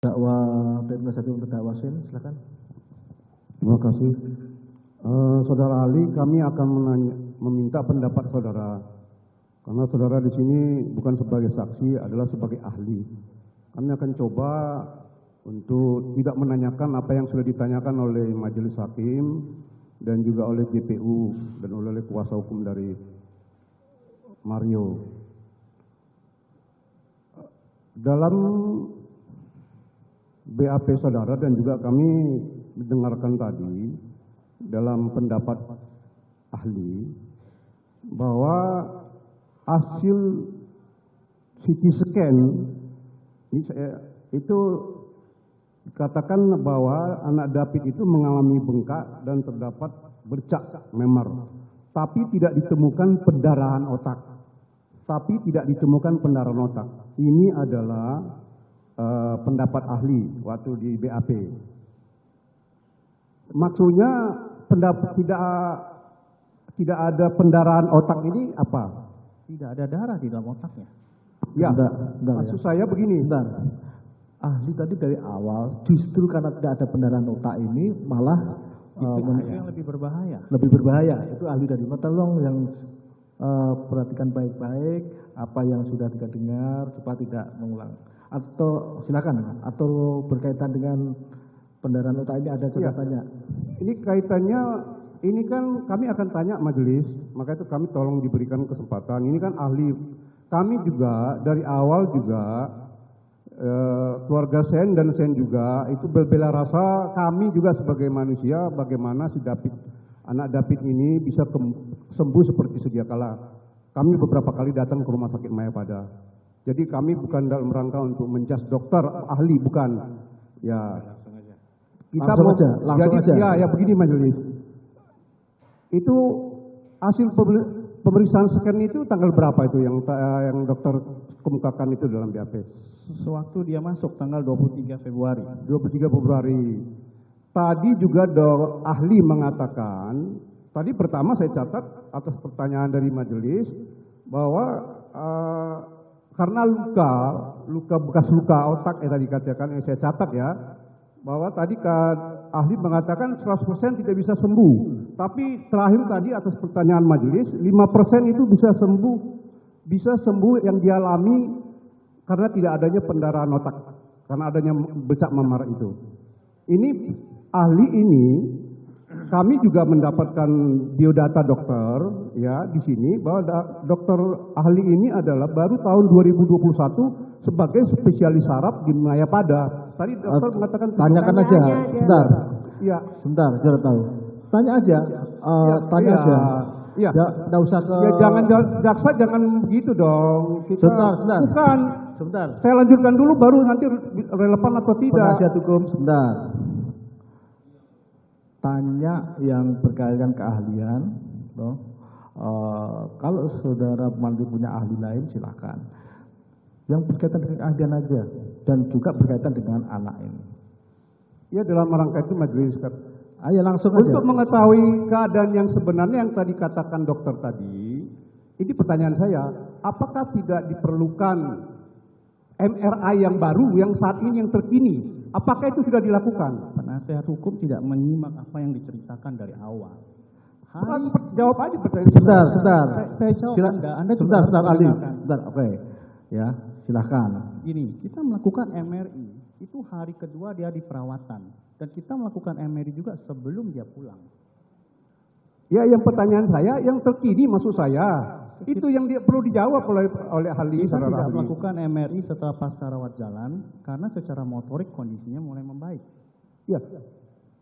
Dakwa dari penasihat hukum terdakwa Sin, silakan. Terima kasih. Saudara ahli, kami akan meminta pendapat saudara. Karena saudara di sini bukan sebagai saksi, adalah sebagai ahli. Kami akan coba untuk tidak menanyakan apa yang sudah ditanyakan oleh majelis hakim dan juga oleh JPU dan oleh kuasa hukum dari Mario. Dalam BAP saudara dan juga kami mendengarkan tadi dalam pendapat ahli bahwa hasil CT scan itu dikatakan bahwa anak David itu mengalami bengkak dan terdapat bercak memar, tapi tidak ditemukan pendarahan otak. Ini adalah pendapat ahli waktu di BAP. Maksudnya tidak ada pendarahan otak ini apa? Tidak ada darah di dalam otaknya. Ya, Bentar, maksud saya begini. Bentar. Ahli tadi dari awal justru karena tidak ada pendarahan otak ini malah Itu yang lebih berbahaya. lebih berbahaya. Itu ahli tadi. Tolong yang perhatikan baik-baik apa yang sudah kita dengar supaya tidak mengulang. Atau silakan, atau berkaitan dengan pendarahan otak ini ada catatannya. Ini kaitannya, ini kan kami akan tanya majelis, maka itu kami tolong diberikan kesempatan. Ini kan ahli, kami juga dari awal juga keluarga Sen dan Sen juga itu berbela rasa, kami juga sebagai manusia bagaimana si David, anak David ini bisa sembuh seperti sedia kala. Kami beberapa kali datang ke rumah sakit Mayapada. Jadi kami bukan dalam rangka untuk menjas dokter ahli, bukan. Ya. Kita langsung aja. Ya begini majelis. Itu hasil pemeriksaan scan itu tanggal berapa itu yang dokter kemukakan itu dalam BAP? Sewaktu dia masuk tanggal 23 Februari. 23 Februari. Tadi juga ahli mengatakan, tadi pertama saya catat atas pertanyaan dari majelis bahwa karena luka bekas luka otak tadi katakan yang saya catat ya, bahwa tadi ahli mengatakan 100% tidak bisa sembuh. Tapi terakhir tadi atas pertanyaan majelis 5% itu bisa sembuh yang dialami karena tidak adanya pendarahan otak, karena adanya bercak memar itu. Ini ahli ini kami juga mendapatkan biodata dokter ya di sini bahwa dokter ahli ini adalah baru tahun 2021 sebagai spesialis saraf di Mayapada. Tadi dokter mengatakan tanyakan aja, sebentar. Iya. Sebentar, jangan tahu. Tanya aja, tanya aja. Iya. Nggak usah ke. Ya jangan jaksa jangan begitu dong. Sebentar. Bukan. Sebentar. Saya lanjutkan dulu baru nanti relevan atau tidak. Penasihat hukum, sebentar. Tanya yang berkaitan keahlian, no? Kalau saudara nanti punya ahli lain silakan. Yang berkaitan dengan keahlian aja dan juga berkaitan dengan anak ini. Ya dalam rangka itu majelis. Ayo langsung aja. Untuk mengetahui keadaan yang sebenarnya yang tadi katakan dokter tadi, ini pertanyaan saya, apakah tidak diperlukan MRI yang baru yang saat ini yang terkini? Apakah itu sudah dilakukan? Penasihat hukum tidak menyimak apa yang diceritakan dari awal. Jawab aja pertanyaan. Sebentar. Saya jawab Anda sebentar, Ali. Sebentar, oke. Ya, silakan. Gini, kita melakukan MRI, itu hari kedua dia di perawatan. Dan kita melakukan MRI juga sebelum dia pulang. Ya, yang pertanyaan saya, yang terkini maksud saya, itu yang perlu dijawab oleh ahli. Kita tidak melakukan MRI setelah pasca rawat jalan, karena secara motorik kondisinya mulai membaik. Ya,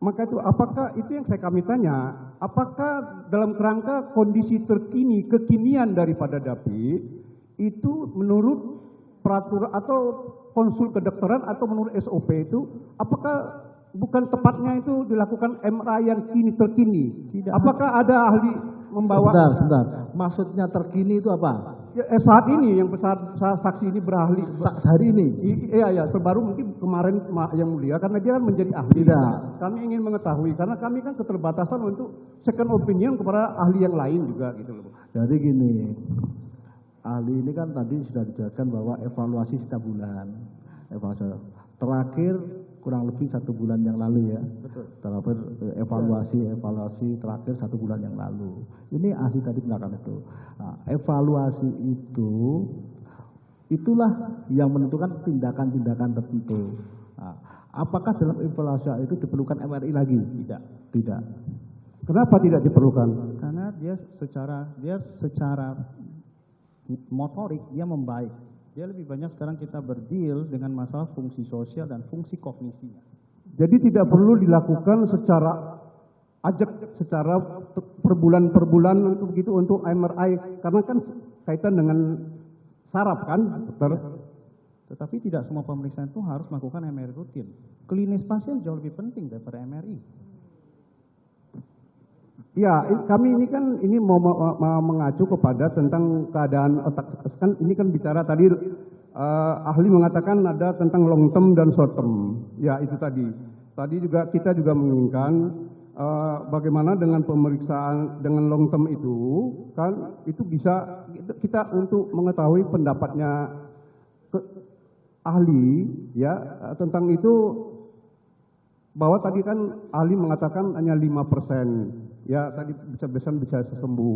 maka itu apakah itu yang kami tanya, apakah dalam kerangka kondisi terkini, kekinian daripada David, itu menurut peraturan atau konsul kedokteran atau menurut SOP itu, apakah bukan tepatnya itu dilakukan MRI yang terkini? Tidak. Apakah ada ahli membawa? Sebentar. Maksudnya terkini itu apa? Ya, saat ini yang saat saksi ini berahli. Hari ini? Iya, terbaru mungkin kemarin yang mulia karena dia kan menjadi ahli. Tidak. Kami ingin mengetahui karena kami kan keterbatasan untuk second opinion kepada ahli yang lain juga gitu loh. Jadi gini, ahli ini kan tadi sudah dijelaskan bahwa evaluasi setiap bulan. Evaluasi. terakhir kurang lebih 1 bulan yang lalu ya. Betul. Terakhir evaluasi terakhir 1 bulan yang lalu. Ini ahli tadi mengatakan itu. Nah, evaluasi itulah yang menentukan tindakan-tindakan tertentu. Nah, apakah dalam evaluasi itu diperlukan MRI lagi? Tidak. Kenapa tidak diperlukan? Karena dia secara motorik dia membaik. Dia lebih banyak sekarang kita berdeal dengan masalah fungsi sosial dan fungsi kognisinya. Jadi tidak perlu dilakukan secara ajak, secara per bulan untuk gitu untuk MRI, karena kan kaitan dengan saraf kan, dokter. Tetapi tidak semua pemeriksaan itu harus melakukan MRI rutin. Klinis pasien jauh lebih penting daripada MRI. Ya, kami ini kan mau mengacu kepada tentang keadaan otak. Kan ini kan bicara tadi ahli mengatakan ada tentang long term dan short term. Ya, itu tadi. Tadi juga kita juga menginginkan bagaimana dengan pemeriksaan dengan long term itu kan itu bisa kita untuk mengetahui pendapatnya ahli ya tentang itu, bahwa tadi kan ahli mengatakan hanya 5%. Ya tadi bisa sembuh.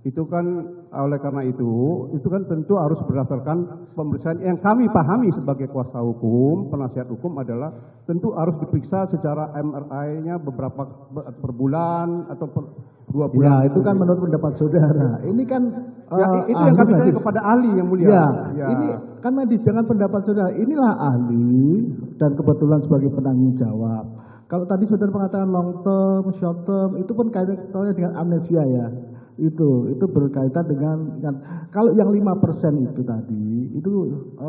Itu kan oleh karena itu kan tentu harus berdasarkan pemeriksaan yang kami pahami sebagai kuasa hukum, penasihat hukum adalah tentu harus diperiksa secara MRI-nya beberapa per bulan atau per 2 bulan. Ya, itu kan menurut pendapat saudara. Ini kan itu yang kami tanya kepada ahli yang mulia. Ya, ini kan medis, jangan pendapat saudara. Inilah ahli dan kebetulan sebagai penanggung jawab. Kalau tadi saudara mengatakan long term, short term, itu pun kaitannya dengan amnesia ya. Itu berkaitan dengan kalau yang 5% itu tadi, itu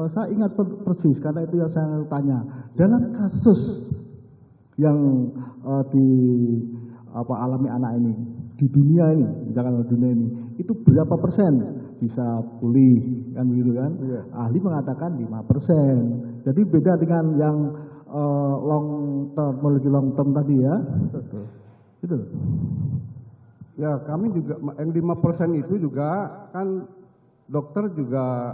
saya ingat persis karena itu yang saya tanya. Dalam kasus yang alami anak ini di dunia ini, jangan dunia ini, itu berapa persen bisa pulih kan begitu kan? Iya. Ahli mengatakan 5%. Jadi beda dengan yang long term tadi ya. Itu. Ya, kami juga yang 5% itu juga kan dokter juga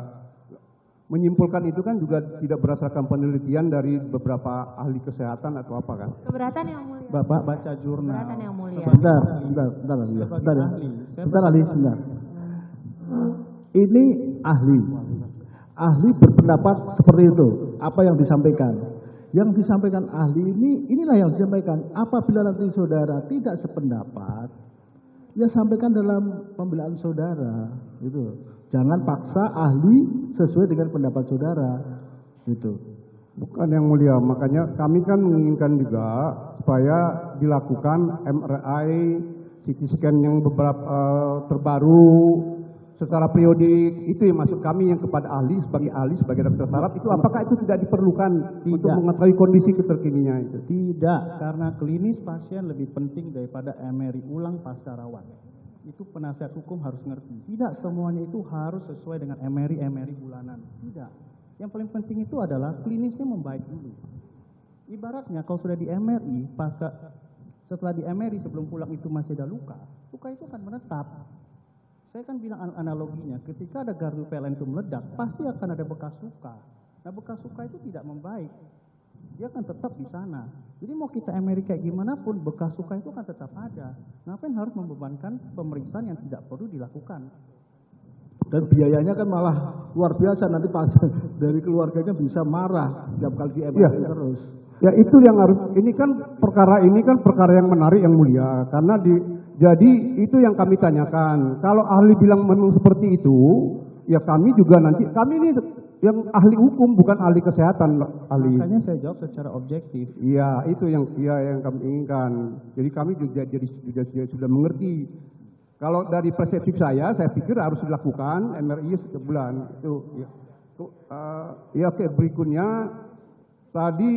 menyimpulkan itu kan juga tidak berdasarkan penelitian dari beberapa ahli kesehatan atau apa kan? Keberatan yang mulia. Bapak baca jurnal. Keberatan yang mulia. Sebentar ya. Sebentar. Ini ahli berpendapat seperti itu. Apa yang disampaikan? Yang disampaikan ahli inilah yang disampaikan. Apabila nanti saudara tidak sependapat, ya sampaikan dalam pembelaan saudara. Gitu. Jangan paksa ahli sesuai dengan pendapat saudara. Gitu. Bukan yang mulia, makanya kami kan menginginkan juga supaya dilakukan MRI, CT scan yang beberapa terbaru secara periodik. Itu yang maksud kami yang kepada ahli sebagai dokter saraf itu apakah itu tidak diperlukan untuk mengetahui kondisi keterkiniannya itu? Tidak, karena klinis pasien lebih penting daripada MRI ulang pasca rawat. Itu penasihat hukum harus ngerti. Tidak semuanya itu harus sesuai dengan MRI bulanan. Tidak. Yang paling penting itu adalah klinisnya membaik dulu. Ibaratnya kalau sudah di MRI, setelah di MRI sebelum pulang itu masih ada luka itu akan menetap. Saya kan bilang analoginya, ketika ada gardu PLN itu meledak, pasti akan ada bekas luka. Nah, bekas luka itu tidak membaik. Dia akan tetap di sana. Jadi mau kita MRI kayak gimana pun, bekas luka itu akan tetap ada. Ngapain harus membebankan pemeriksaan yang tidak perlu dilakukan? Dan biayanya kan malah luar biasa, nanti pas dari keluarganya bisa marah tiap kali di MRI terus. Ya itu yang harus, ini kan perkara yang menarik yang mulia, karena jadi itu yang kami tanyakan. Kalau ahli bilang memang seperti itu, ya kami juga nanti, kami ini yang ahli hukum bukan ahli kesehatan, ahli. Makanya saya jawab secara objektif. Iya, itu yang kami inginkan. Jadi kami juga sudah mengerti. Kalau dari persepsi saya pikir harus dilakukan MRI setiap bulan. Itu ya. Oke, berikutnya tadi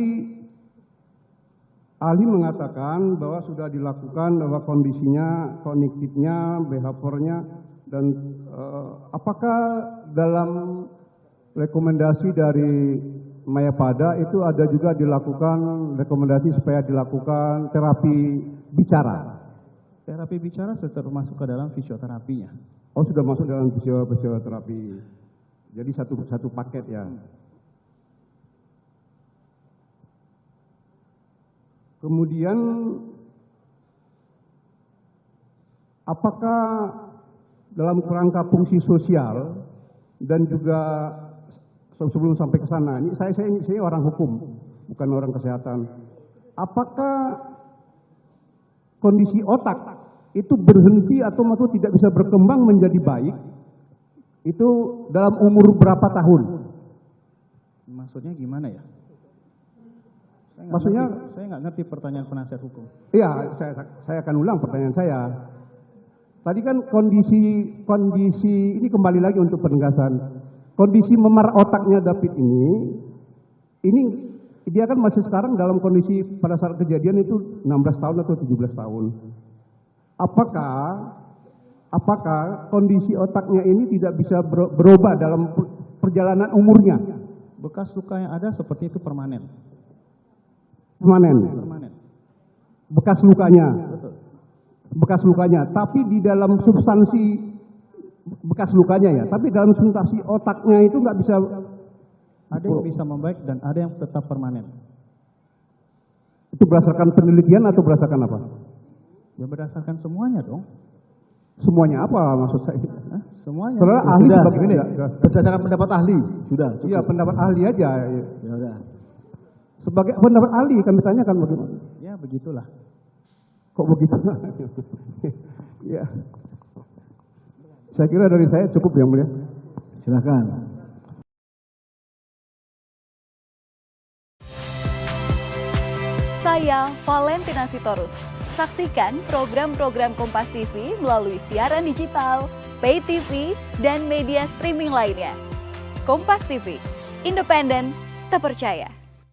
ahli mengatakan bahwa sudah dilakukan bahwa kondisinya, kognitifnya, behaviornya, dan apakah dalam rekomendasi dari Mayapada itu ada juga dilakukan rekomendasi supaya dilakukan terapi bicara? Terapi bicara sudah masuk ke dalam fisioterapinya. Oh, sudah masuk dalam fisioterapi. Jadi satu paket ya. Kemudian apakah dalam kerangka fungsi sosial dan juga sebelum sampai ke sana, ini saya orang hukum, bukan orang kesehatan. Apakah kondisi otak itu berhenti atau tidak bisa berkembang menjadi baik itu dalam umur berapa tahun? Maksudnya gimana ya? Maksudnya saya nggak ngerti pertanyaan penasihat hukum. Iya, saya akan ulang pertanyaan saya. Tadi kan kondisi ini kembali lagi untuk penegasan. Kondisi memar otaknya David ini dia kan masih sekarang dalam kondisi pada saat kejadian itu 16 tahun atau 17 tahun. Apakah kondisi otaknya ini tidak bisa berubah dalam perjalanan umurnya? Bekas luka yang ada seperti itu permanen. Permanen. Bekas lukanya. Betul. Bekas lukanya, tapi di dalam substansi bekas lukanya ya, tapi dalam substansi otaknya itu nggak bisa. Ada yang bisa membaik dan ada yang tetap permanen. Itu berdasarkan penelitian atau berdasarkan apa? Ya berdasarkan semuanya dong. Semuanya apa maksud saya? Hah? Semuanya. Saudara Ya ahli sudah, sebagai ini berdasarkan pendapat ahli, sudah. Cukup. Iya, pendapat ahli aja. Ya udah. Sebagai pendapat ahli kami tanyakan bagaimana? Ya begitulah. Kok begitu? Ya. Saya kira dari saya cukup yang mulia. Silakan. Saya Valentina Sitorus. Saksikan program-program Kompas TV melalui siaran digital, pay TV, dan media streaming lainnya. Kompas TV, independen, terpercaya.